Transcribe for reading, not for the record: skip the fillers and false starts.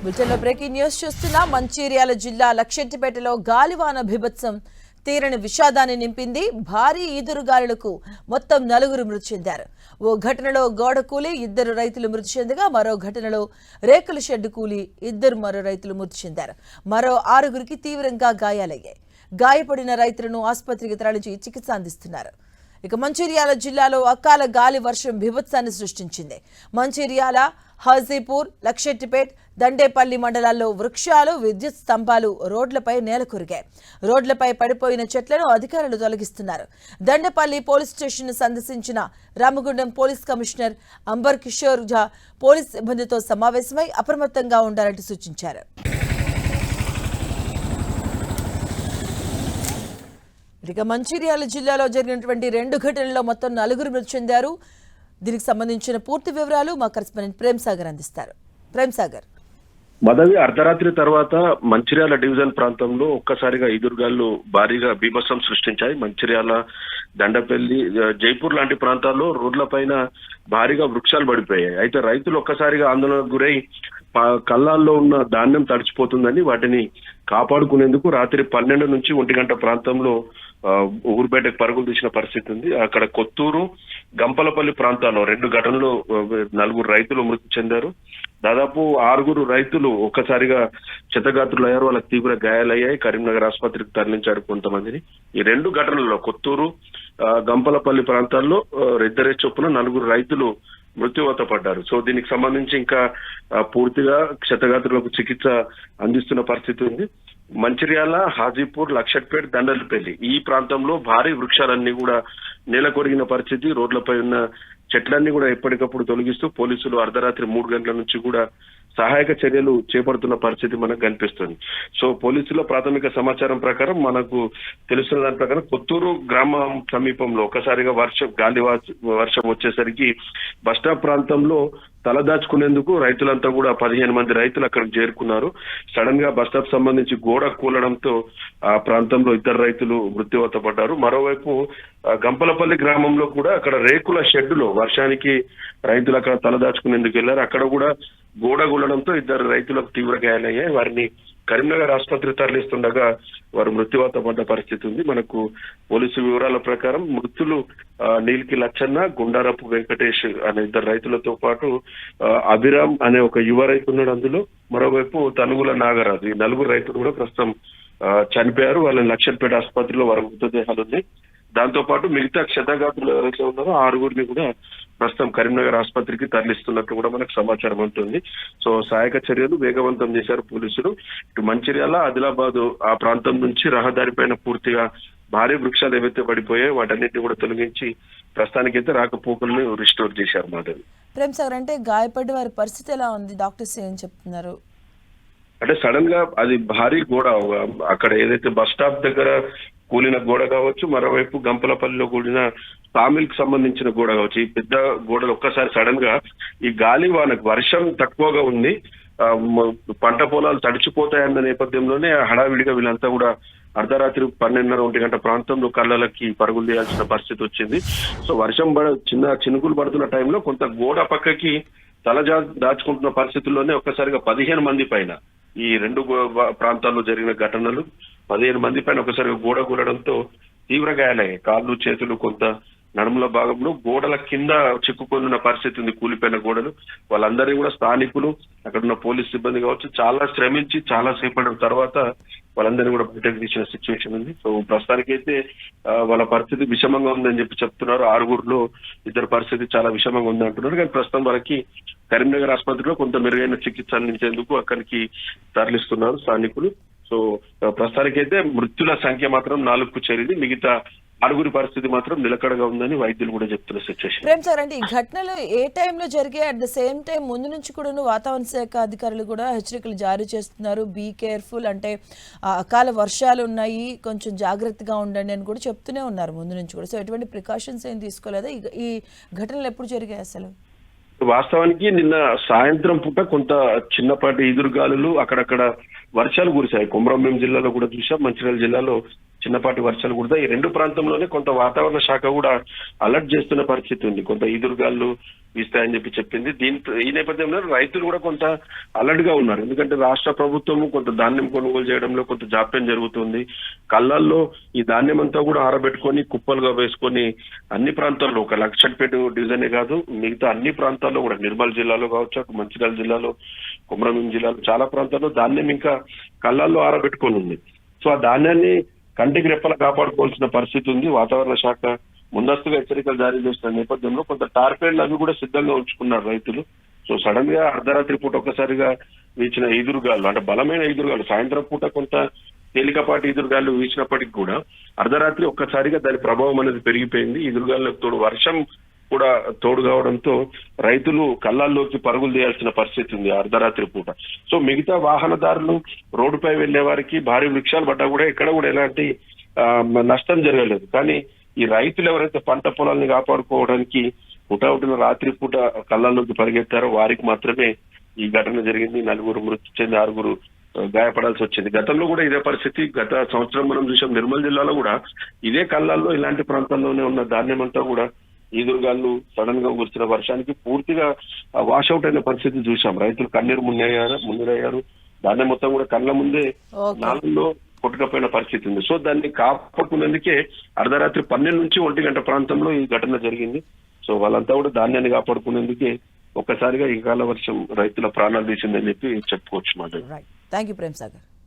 బులెటిన్లో breaking news చూస్తున్నా. మంచిర్యాల జిల్లా లక్షెట్టిపేటలో గాలివాన బీభత్సం తీరని విషాదాన్ని నింపింది. భారీ ఈదురుగాలులకు మొత్తం 4 మృతి చెందారు. ఓ ఘటనలో గోడ కూలి 2 రైతులు మృతి చెందగా మరో ఘటనలో రేకుల షెడ్డు కూలి మరో రైతులు మృతి చెందారు. మరో 6గురికి తీవ్రంగా గాయాలయ్యాయి. గాయపడిన రైతులను ఆసుపత్రికి తరలించి చికిత్స అందిస్తున్నారు. ఇక మంచిర్యాల జిల్లాలో అకాల గాలి వర్షం బీభత్సాన్ని సృష్టించింది. మంచిర్యాల, హాజీపూర్, లక్షెట్టిపేట్, దండేపల్లి మండలాల్లో వృక్షాలు, విద్యుత్ స్తంభాలు రోడ్లపై నేలకొరిగాయి. రోడ్లపై పడిపోయిన చెట్లను అధికారులు తొలగిస్తున్నారు. దండేపల్లి పోలీస్ స్టేషన్ సందర్శించిన Ramagundam police commissioner Amber Kishore Jha police సిబ్బందితో సమావేశమై అప్రమత్తంగా ఉండాలంటూ సూచించారు. ఇక మంచిర్యాల జిల్లాలో జరిగినటువంటి 2 ఘటనల్లో మొత్తం 4 మృతి చెందారు. దీనికి సంబంధించిన పూర్తి వివరాలు మా కరెస్పాండెంట్ ప్రేమ్ సాగర్ అందిస్తారు. ప్రేమ్ సాగర్. మదవి అర్ధరాత్రి తర్వాత మంచిర్యాల డివిజన్ ప్రాంతంలో ఒక్కసారిగా ఈదురుగాలు భారీగా బీభత్సం సృష్టించాయి. మంచిర్యాల, దండపల్లి, జైపూర్ లాంటి ప్రాంతాల్లో రోడ్లపైన భారీగా వృక్షాలు పడిపోయాయి. అయితే రైతులు ఒక్కసారిగా ఆందోళనకు గురై కళ్ళాల్లో ఉన్న ధాన్యం తడిచిపోతుందని వాటిని కాపాడుకునేందుకు రాత్రి 12 నుంచి 1 గంట ప్రాంతంలో ఊరుపేటకు పరుగులు తీసిన పరిస్థితి ఉంది. అక్కడ కొత్తూరు, గంపలపల్లి ప్రాంతాల్లో 2 ఘటనలు 4 రైతులు మృతి చెందారు. దాదాపు 6 రైతులు ఒక్కసారిగా క్షతగాత్రులయ్యారు. వాళ్ళకి తీవ్ర గాయాలయ్యాయి. కరీంనగర్ ఆసుపత్రికి తరలించారు కొంతమందిని. ఈ 2 ఘటనల్లో కొత్తూరు, గంపలపల్లి ప్రాంతాల్లో 2 చొప్పున 4 రైతులు మృత్యువాత పడ్డారు. సో దీనికి సంబంధించి ఇంకా పూర్తిగా క్షతగాత్రులకు చికిత్స అందిస్తున్న పరిస్థితి ఉంది. మంచిర్యాల, హాజీపూర్, లక్షెట్పేట్, దండలపల్లి ఈ ప్రాంతంలో భారీ వృక్షాలన్నీ కూడా నేల కొరిగిన పరిస్థితి. రోడ్లపై ఉన్న చెట్లన్నీ కూడా ఎప్పటికప్పుడు తొలగిస్తూ పోలీసులు అర్ధరాత్రి 3 గంటల నుంచి కూడా సహాయక చర్యలు చేపడుతున్న పరిస్థితి మనకు కనిపిస్తుంది. సో పోలీసుల ప్రాథమిక సమాచారం ప్రకారం, మనకు తెలుస్తున్న దాని ప్రకారం కొత్తూరు గ్రామం సమీపంలో ఒకసారిగా గాలి వర్షం వచ్చేసరికి బస్టాప్ ప్రాంతంలో తలదాచుకునేందుకు రైతులంతా కూడా 15 మంది రైతులు అక్కడికి చేరుకున్నారు. సడన్ గా బస్టాప్ సంబంధించి గోడ కూలడంతో ఆ ప్రాంతంలో 2 రైతులు మృత్యువాత పడ్డారు. మరోవైపు గంపలపల్లి గ్రామంలో కూడా అక్కడ రేకుల షెడ్డులో వర్షానికి రైతులు అక్కడ తలదాచుకునేందుకు వెళ్లారు. అక్కడ కూడా గోడ కూలడంతో 2 రైతులకు తీవ్ర గాయాలయ్యాయి. వారిని కరీంనగర్ ఆసుపత్రి తరలిస్తుండగా వారు మృత్యువాత పడ్డ పరిస్థితి ఉంది. మనకు పోలీసు వివరాల ప్రకారం మృతులు నీల్కి లచ్చన్న, గుండారపు వెంకటేష్ అనే 2 రైతులతో పాటు అభిరామ్ అనే ఒక యువ రైతు ఉన్నాడు అందులో. మరోవైపు తనుగుల నాగరాజు. ఈ 4 రైతులు కూడా ప్రస్తుతం చనిపోయారు. వాళ్ళని లక్షెట్పేట ఆసుపత్రిలో వారి మృతదేహాలు ఉన్నాయి. దాంతో పాటు మిగతా క్షతగాత్రులు ఎవరైతే ఉన్నారో 6గురిని కూడా ప్రస్తుతం కరీంనగర్ ఆసుపత్రికి తరలిస్తున్నట్టు కూడా మనకు సమాచారం ఉంటుంది. సో సహాయక చర్యలు వేగవంతం చేశారు పోలీసులు. ఇటు మంచిర్యాల, ఆదిలాబాద్ ఆ ప్రాంతం నుంచి రహదారిపైన పూర్తిగా భారీ వృక్షాలు ఏవైతే పడిపోయాయో వాటన్నిటిని కూడా తొలగించి ప్రస్తుతానికైతే రాకపోకలను రిస్టోర్ చేశారు. మాధవి. ప్రేమ్ సాగర్, అంటే గాయపడ్డ వారి పరిస్థితి ఎలా ఉంది? డాక్టర్స్ ఏం చెప్తున్నారు? అంటే సడన్ గా అది భారీ గోడ, అక్కడ ఏదైతే బస్ స్టాప్ దగ్గర కూలిన గోడ కావచ్చు, మరోవైపు గంపలపల్లిలో కూలిన తామిల్ కి సంబంధించిన గోడ కావచ్చు. ఈ పెద్ద గోడలు ఒక్కసారి సడన్ గా ఈ గాలి వానకు వర్షం తక్కువగా ఉంది, పంట పొలాలు తడిచిపోతాయన్న నేపథ్యంలోనే హడావిడిగా వీళ్ళంతా కూడా అర్ధరాత్రి 12:30-1 గంట ప్రాంతంలో కళ్ళకి పరుగులు తీయాల్సిన పరిస్థితి వచ్చింది. సో వర్షం చినుకులు పడుతున్న టైంలో కొంత గోడ పక్కకి దాచుకుంటున్న పరిస్థితుల్లోనే ఒక్కసారిగా 15 మంది పైన, ఈ 2 ప్రాంతాల్లో జరిగిన ఘటనలు 15 మంది పైన ఒకసారిగా గోడ కూలడంతో తీవ్ర గాయాలయ్యాయి. కాళ్ళు, చేతులు, కొంత నడుముల భాగంలో గోడల కింద చిక్కుకొని ఉన్న పరిస్థితి ఉంది. కూలిపోయిన గోడలు. వాళ్ళందరినీ కూడా స్థానికులు, అక్కడ ఉన్న పోలీస్ సిబ్బంది కావచ్చు, చాలా శ్రమించి చాలా సేపటి తర్వాత వాళ్ళందరినీ కూడా బయటకు తీసిన సిచ్యువేషన్ ఉంది. సో ప్రస్తుతానికైతే వాళ్ళ పరిస్థితి విషమంగా ఉందని చెప్తున్నారు. 6గురిలో 2 పరిస్థితి చాలా విషమంగా ఉంది అంటున్నారు. కానీ ప్రస్తుతం వారికి కరీంనగర్ ఆసుపత్రిలో కొంత మెరుగైన చికిత్స అందించేందుకు అక్కడికి తరలిస్తున్నారు స్థానికులు. సో ప్రస్తుతానికైతే మృత్యుల సంఖ్య మాత్రం 4కు చేరింది. మిగతా 6గురి పరిస్థితి మాత్రం నిలకడగా ఉందని వైద్యులు కూడా చెప్తున్న సిచ్యువేషన్. ప్రేమ్ సార్, అంటే ఈ ఘటనలు ఏ టైంలో జరిగాయి? అట్ ద సేమ్ టైం ముందు నుంచి కూడా వాతావరణ శాఖ అధికారులు కూడా హెచ్చరికలు జారీ చేస్తున్నారు. బీ కేర్ఫుల్, అంటే అకాల వర్షాలు ఉన్నాయి, కొంచెం జాగ్రత్తగా ఉండండి అని కూడా చెప్తూనే ఉన్నారు ముందు నుంచి కూడా. సో ఎటువంటి ప్రికాషన్స్ ఏం తీసుకోలేదా? ఈ ఘటనలు ఎప్పుడు జరిగాయి అసలు? వాస్తవానికి నిన్న సాయంత్రం పూట కొంత చిన్నపాటి ఈదురుగాలులు, అక్కడక్కడ వర్షాలు కురిశాయి. కొమరంభీం జిల్లాలో కూడా చూసాం, మంచిర్యాల జిల్లాలో చిన్నపాటి వర్షాలు కూడా ఈ రెండు ప్రాంతంలోనే కొంత వాతావరణ శాఖ కూడా అలర్ట్ చేస్తున్న పరిస్థితి ఉంది. కొంత ఈదురుగాలు వీస్తాయని చెప్పింది. ఈ నేపథ్యంలో రైతులు కూడా కొంత అలర్ట్ గా ఉన్నారు. ఎందుకంటే రాష్ట్ర ప్రభుత్వము కొంత ధాన్యం కొనుగోలు చేయడంలో కొంత జాప్యం జరుగుతుంది. కళ్ళల్లో ఈ ధాన్యం అంతా కూడా ఆరబెట్టుకొని కుప్పలుగా వేసుకొని అన్ని ప్రాంతాల్లో, ఒక లక్షట్పేట డివిజనే కాదు మిగతా అన్ని ప్రాంతాల్లో కూడా, నిర్మల్ జిల్లాలో కావచ్చు, అటు మంచిర్యాల జిల్లాలో, కొమరంభీం జిల్లాలో చాలా ప్రాంతాల్లో ధాన్యం ఇంకా కళ్ళల్లో ఆరబెట్టుకొని ఉంది. సో ఆ ధాన్యాన్ని కంటికి రెప్పలా కాపాడుకోవాల్సిన పరిస్థితి ఉంది. వాతావరణ శాఖ ముందస్తుగా హెచ్చరికలు జారీ చేస్తున్న నేపథ్యంలో కొంత టార్పేడ్లు అవి కూడా సిద్ధంగా ఉంచుకున్నారు రైతులు. సో సడన్ గా అర్ధరాత్రి పూట ఒక్కసారిగా వీచిన ఈదురుగాలు, అంటే బలమైన ఈదురుగాలు, సాయంత్రం పూట కొంత తేలికపాటి ఈదురుగాలు వీచినప్పటికీ కూడా అర్ధరాత్రి ఒక్కసారిగా దాని ప్రభావం అనేది పెరిగిపోయింది. ఈదురుగాలకు తోడు వర్షం కూడా తోడు కావడంతో రైతులు కళ్ళల్లోకి పరుగులు తీయాల్సిన పరిస్థితి ఉంది అర్ధరాత్రి పూట. సో మిగతా వాహనదారులు, రోడ్డుపై వెళ్లే వారికి భారీ వృక్షాలు పడ్డా కూడా ఎక్కడ కూడా ఎలాంటి నష్టం జరగలేదు. కానీ ఈ రైతులు ఎవరైతే పంట పొలాల్ని కాపాడుకోవడానికి హుటాహుటిన రాత్రి పూట కళ్ళల్లోకి పరిగెత్తారో వారికి మాత్రమే ఈ ఘటన జరిగింది. 4 మృతి చెంది 6 గాయపడాల్సి వచ్చింది. గతంలో కూడా ఇదే పరిస్థితి. గత సంవత్సరం మనం చూసాం, నిర్మల్ జిల్లాలో కూడా ఇదే కళ్ళల్లో ఇలాంటి ప్రాంతాల్లోనే ఉన్న ధాన్యం అంతా కూడా ఈదురుగాళ్ళు సడన్ గా కురిసిన వర్షానికి పూర్తిగా వాషౌట్ అయిన పరిస్థితి చూసాం. రైతులు కన్నీరు మున్నీరయ్యారు. ధాన్యం మొత్తం కూడా కళ్ళ ముందే నాలుగులో కొట్టుకపోయిన పరిస్థితి ఉంది. సో దాన్ని కాపాడుకునేందుకే అర్ధరాత్రి 12 నుంచి 1 గంట ప్రాంతంలో ఈ ఘటన జరిగింది. సో వాళ్ళంతా కూడా ధాన్యాన్ని కాపాడుకునేందుకే ఒక్కసారిగా ఈ కాల వర్షం రైతుల ప్రాణాలు తీసిందని చెప్పుకోవచ్చు మాట. Thank you Prem Sagar.